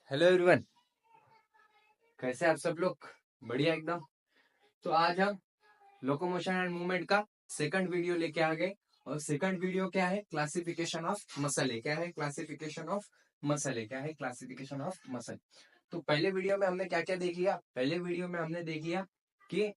Hello everyone. कैसे आप सब लोग? बढ़िया एकदम। तो आज हम लोकोमोशन एंड मूवमेंट का सेकंड वीडियो लेके आ गए। और सेकंड वीडियो क्या है? क्लासिफिकेशन ऑफ मसल है। क्या है? क्लासिफिकेशन ऑफ मसल है। क्या है? Classification of muscle. तो पहले वीडियो में हमने क्या क्या देख लिया? पहले वीडियो में हमने देख लिया कि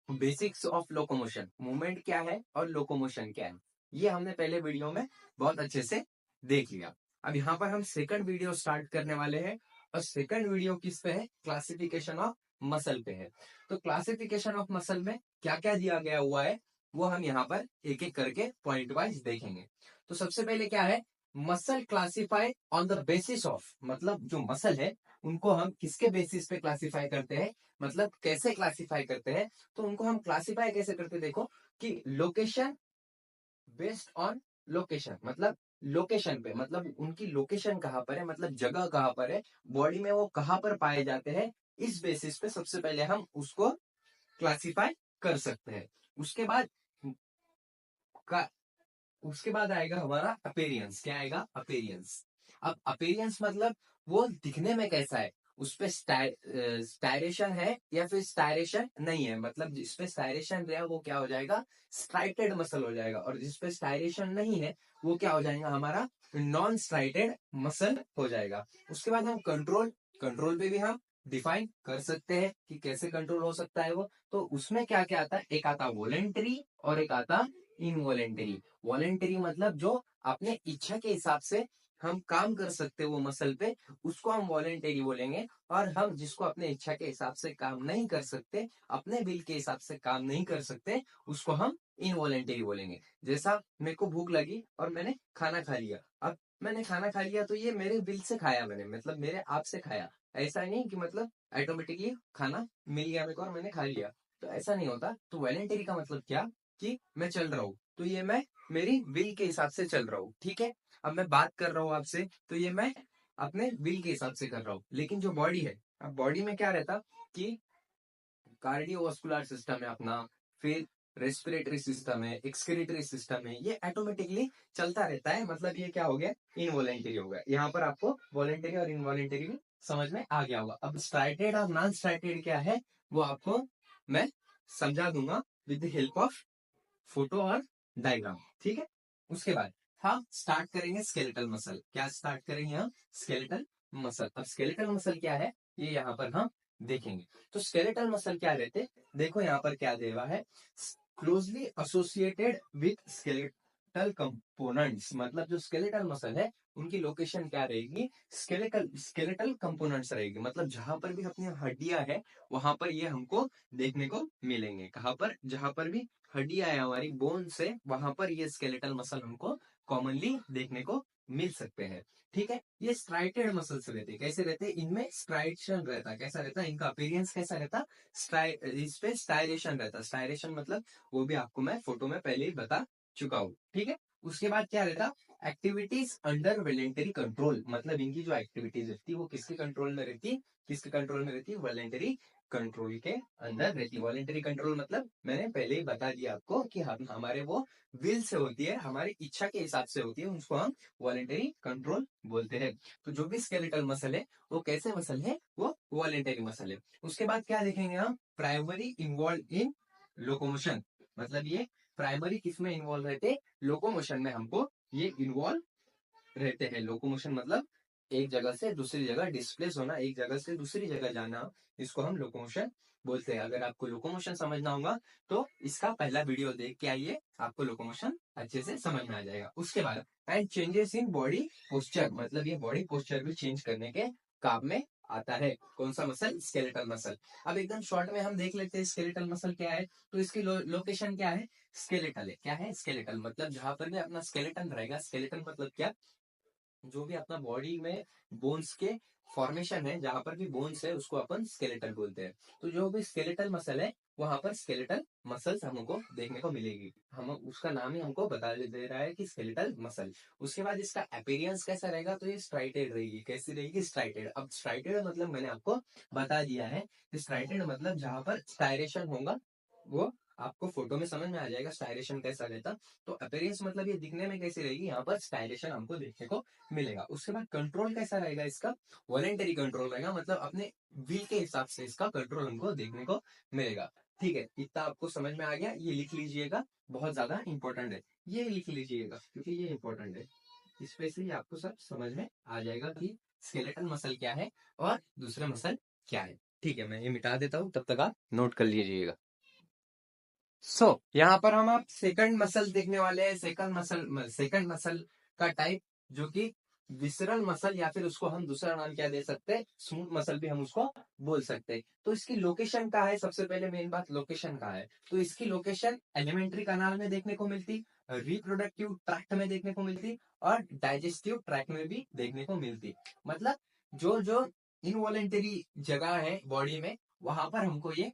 बेसिक्स ऑफ लोकोमोशन, मूवमेंट क्या है और लोकोमोशन क्या है। ये हमने पहले वीडियो में बहुत अच्छे से देख लिया। अब यहाँ पर हम सेकंड वीडियो स्टार्ट करने वाले हैं। और सेकंड वीडियो किस पे है? क्लासिफिकेशन ऑफ मसल पे है। तो क्लासिफिकेशन ऑफ मसल में क्या क्या दिया गया हुआ है वो हम यहाँ पर एक एक करके पॉइंट वाइज देखेंगे। तो सबसे पहले क्या है? Muscle classify on the basis of, मतलब जो मसल है उनको हम किसके बेसिस पे क्लासिफाई करते हैं, मतलब कैसे क्लासिफाई करते हैं। तो उनको हम क्लासिफाई कैसे करते हैं? देखो कि लोकेशन बेस्ड ऑन लोकेशन, मतलब लोकेशन पे, मतलब उनकी लोकेशन कहाँ पर है, मतलब जगह कहाँ पर है, बॉडी में वो कहाँ पर पाए जाते हैं। इस बेसिस पे सबसे पहले हम उसको क्लासिफाई कर सकते हैं। उसके बाद का उसके बाद आएगा हमारा अपेरियंस। क्या आएगा? अपेरियंस। अब अपेरियंस मतलब वो दिखने में कैसा है, उस पे स्टायरेशन है या फिर स्टायरेशन नहीं है। मतलब जिस पे स्टायरेशन रहा वो क्या हो जाएगा? स्ट्राइटेड मसल हो जाएगा। और जिस पे स्टायरेशन नहीं है वो क्या हो जाएगा? हमारा नॉन स्ट्राइटेड मसल हो जाएगा। उसके बाद हम कंट्रोल, कंट्रोल पे भी हम डिफाइन कर सकते हैं कि कैसे कंट्रोल हो सकता है वो। तो उसमें क्या क्या आता है? एक आता वॉलेंटरी और एक आता इनवॉलेंटरी। वॉलेंटरी मतलब जो अपने इच्छा के हिसाब से हम काम कर सकते वो मसल पे, उसको हम वॉलेंटरी बोलेंगे। और हम जिसको अपने इच्छा के हिसाब से काम नहीं कर सकते, अपने बिल के हिसाब से काम नहीं कर सकते, उसको हम इनवॉलेंटरी बोलेंगे। जैसा मेरे को भूख लगी और मैंने खाना खा लिया। अब मैंने खाना खा लिया तो ये मेरे बिल से खाया मैंने, मतलब मेरे आप से खाया। ऐसा नहीं कि मतलब ऑटोमेटिकली खाना मिल गया मेरे को और मैंने खा लिया। तो ऐसा नहीं होता। तो वॉलेंटरी का मतलब क्या? कि मैं चल रहा हूँ तो ये मैं मेरी विल के हिसाब से चल रहा हूँ, ठीक है। अब मैं बात कर रहा हूँ आपसे तो ये मैं अपने विल के हिसाब से कर रहा हूँ। लेकिन जो बॉडी है, अब बॉडी में क्या रहता कि कार्डियोवास्कुलर सिस्टम है अपना, फिर रेस्पिरेटरी सिस्टम है, एक्सक्रीटरी सिस्टम है, ये ऑटोमेटिकली चलता रहता है। मतलब ये क्या हो गया? इनवॉलेंटरी हो गया। यहाँ पर आपको वॉलेंटरी और इनवॉलेंटरी भी समझ में आ गया होगा। अब स्ट्राइटेड और नॉन स्ट्राइटेड क्या है वो आपको मैं समझा दूंगा with the help of photo और डायग्राम, ठीक है। उसके बाद हम स्टार्ट करेंगे स्केलेटल मसल। क्या स्टार्ट करेंगे हम? Skeletal muscle. अब स्केलेटल मसल क्या है ये यहाँ पर हम देखेंगे। तो स्केलेटल मसल क्या रहते? देखो यहाँ पर क्या दे रहा है, closely associated with skeletal components. मतलब जो स्केलेटल मसल है उनकी लोकेशन क्या रहेगी? स्केलेटल कंपोनेंट्स रहेगी। मतलब जहां पर भी अपनी हड्डियां है वहां पर ये हमको देखने को मिलेंगे। कहां पर? जहां पर भी हड्डियां है हमारी बोन से, वहां पर ये स्केलेटल मसल हमको कॉमनली देखने को मिल सकते हैं, ठीक है। ये स्ट्राइटेड मसल्स रहते हैं। कैसे रहते हैं? इनमें स्ट्राइशन रहता है। कैसा रहता है? इनका अपीयरेंस कैसा रहता? इस पे स्टायरेशन रहता। स्टायरेशन मतलब वो भी आपको मैं फोटो में पहले ही बता चुका हूँ, ठीक है। उसके बाद क्या रहता? Activities under voluntary control. मतलब इनकी जो एक्टिविटीज रहती है वो किसके कंट्रोल में रहती? किसके कंट्रोल में रहती? वॉलेंटरी कंट्रोल के अंदर रहती है। वॉलेंटरी कंट्रोल मतलब मैंने पहले ही बता दिया आपको कि हम हमारे वो विल से होती है, हमारी इच्छा के हिसाब से होती है, उसको हम वॉलेंटरी कंट्रोल बोलते हैं। तो जो भी स्केलेटल मसल है वो कैसे मसल है? वो वॉलेंटरी मसल है। उसके बाद क्या देखेंगे हम? Primary involve in locomotion. मतलब ये प्राइमरी किस में इन्वॉल्व रहते? लोकोमोशन में हमको ये इन्वॉल्व रहते हैं। लोकोमोशन मतलब एक जगह से दूसरी जगह डिस्प्लेस होना, एक जगह से दूसरी जगह जाना, इसको हम लोकोमोशन बोलते हैं। अगर आपको लोकोमोशन समझना होगा तो इसका पहला वीडियो देख के आइए, आपको लोकोमोशन अच्छे से समझ में आ जाएगा। उसके बाद and changes in body posture. मतलब ये बॉडी पोस्चर भी चेंज करने के काम में आता है। कौन सा मसल? Skeletal muscle. अब एकदम शॉर्ट में हम देख लेते हैं स्केलेटल मसल क्या है। तो इसकी लोकेशन क्या है? स्केलेटल है। क्या है? स्केलेटल। मतलब जहां पर भी अपना स्केलेटन रहेगा, स्केलेटन मतलब क्या? जो भी अपना बॉडी में बोन्स के फॉर्मेशन है, जहां पर भी बोन्स है उसको अपन स्केलेटल बोलते हैं। तो जो भी स्केलेटल मसल है वहां पर स्केलेटल मसल्स हमको देखने को मिलेगी। हम उसका नाम ही हमको बता दे रहा है कि स्केलेटल मसल। उसके बाद इसका अपीयरेंस कैसा रहेगा? तो ये स्ट्राइटेड रहेगी। कैसी रहेगी? स्ट्राइटेड। अब स्ट्राइटेड मतलब मैंने आपको बता दिया है। स्ट्राइटेड मतलब जहां पर स्टायरेशन होगा वो आपको फोटो में समझ में आ जाएगा स्टाइरेशन कैसा रहता। तो अपीयरेंस मतलब ये दिखने में कैसी रहेगी, यहाँ पर स्टाइरेशन हमको देखने को मिलेगा। उसके बाद कंट्रोल कैसा रहेगा इसका, वॉलेंटरी कंट्रोल रहेगा, मतलब अपने विल के हिसाब से इसका कंट्रोल हमको देखने को मिलेगा। ठीक है, इतना आपको समझ में आ गया, ये लिख लीजिएगा, बहुत ज्यादा इंपॉर्टेंट है, ये लिख लीजिएगा क्योंकि ये इंपॉर्टेंट है। इस पे से ही आपको सब समझ में आ जाएगा कि स्केलेटल मसल क्या है और दूसरे मसल क्या है। ठीक है, मैं ये मिटा देता हूँ, तब तक आप नोट कर लीजिएगा। यहाँ पर हम आप सेकंड मसल देखने वाले हैं। सेकंड मसल का टाइप जो कि विसरल मसल, या फिर उसको हम दूसरा नाम क्या दे सकते हैं, स्मूथ मसल भी हम उसको बोल सकते हैं। तो इसकी लोकेशन कहाँ है, सबसे पहले मेन बात लोकेशन कहाँ है। तो इसकी लोकेशन एलिमेंट्री कनाल में देखने को मिलती, रिप्रोडक्टिव ट्रैक्ट में देखने को मिलती, और डाइजेस्टिव ट्रैक्ट में भी देखने को मिलती। मतलब जो जो इनवॉलेंटरी जगह है बॉडी में, वहां पर हमको ये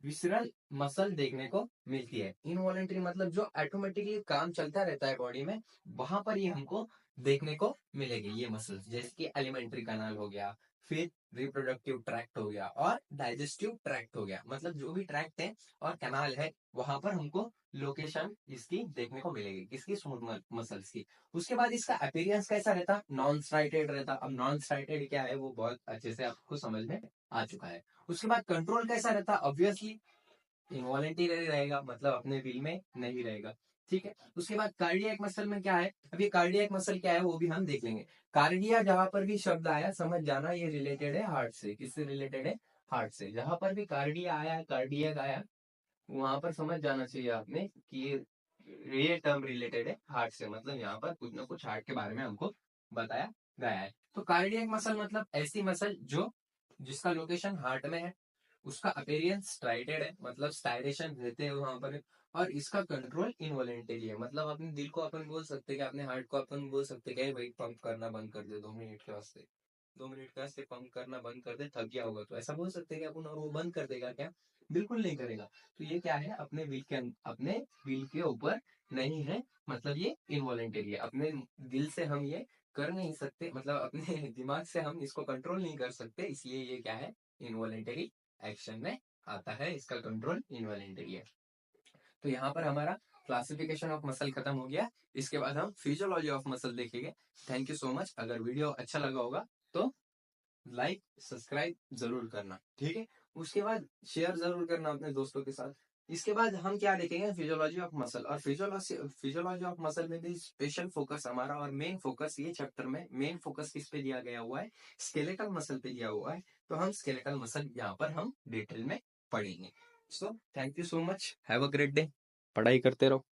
विसरल मसल देखने को मिलती है। इनवॉलेंटरी मतलब जो ऑटोमेटिकली काम चलता रहता है बॉडी में, वहां पर ये हमको देखने को मिलेगी ये मसल, जैसे कि एलिमेंट्री कनाल हो गया, फिर रिप्रोडक्टिव ट्रैक्ट हो गया, और डाइजेस्टिव ट्रैक्ट हो गया। मतलब जो भी ट्रैक्ट है और कैनाल है, वहां पर हमको लोकेशन इसकी देखने को मिलेगी, किसकी, स्मूथ मसल्स की। उसके बाद इसका अपीयरेंस कैसा रहता, नॉन स्ट्राइटेड रहता। अब नॉन स्ट्राइटेड क्या है वो बहुत अच्छे से आपको समझ में आ चुका है। उसके बाद कंट्रोल कैसा रहता, ऑब्वियसली इनवॉलेंटरी रहेगा, मतलब अपने विल में नहीं रहेगा। ठीक है, उसके बाद कार्डियक मसल में क्या है, अब ये कार्डियक मसल क्या है वो भी हम देख लेंगे। कार्डिया जहां पर भी शब्द आया समझ जाना ये रिलेटेड है हार्ट से। किससे रिलेटेड है, हार्ट से। जहां पर भी कार्डिया आया, कार्डियक आया, वहां पर समझ जाना चाहिए आपने कि ये टर्म रिलेटेड है हार्ट से, मतलब यहाँ पर कुछ ना कुछ हार्ट के बारे में हमको बताया गया है। तो कार्डियक मसल मतलब ऐसी मसल जो जिसका लोकेशन हार्ट में है, उसका अपीयरेंस स्ट्राइटेड है, मतलब स्टाइरेशन रहते हैं वहां पर, और इसका कंट्रोल इनवॉलेंटरी है। मतलब अपने दिल को अपन बोल सकते हैं कि अपने हार्ट को अपन बोल सकते हैं कि भाई पंप करना बंद कर दे 2 मिनट के वास्ते, 2 मिनट के वास्ते पंप करना बंद कर दे, थक गया होगा, तो ऐसा बोल सकते हैं कि अपन, और वो बंद कर देगा क्या, बिल्कुल नहीं करेगा। तो ये क्या है, अपने विल के ऊपर नहीं है, मतलब ये इनवॉलेंटरी है। अपने दिल से हम ये कर नहीं सकते, मतलब अपने दिमाग से हम इसको कंट्रोल नहीं कर सकते, इसलिए ये क्या है, इनवॉलेंटरी एक्शन में आता है, इसका कंट्रोल इनवॉलेंटरी है। तो यहाँ पर हमारा क्लासिफिकेशन ऑफ मसल खत्म हो गया। इसके बाद हम फिजियोलॉजी ऑफ मसल देखेंगे। Thank you so much. अगर वीडियो अच्छा लगा होगा तो लाइक सब्सक्राइब जरूर करना, ठीक है। उसके बाद शेयर जरूर करना अपने दोस्तों के साथ। इसके बाद हम क्या देखेंगे, फिजियोलॉजी ऑफ मसल। और फिजियोलॉजी ऑफ मसल में भी स्पेशल फोकस हमारा, और मेन फोकस ये चैप्टर में मेन फोकस किस पे दिया गया हुआ है, स्केलेटल मसल पे दिया हुआ है। तो हम स्केलेटल मसल यहाँ पर हम डिटेल में पढ़ेंगे। So thank you so much, have a great day, पढ़ाई करते रहो।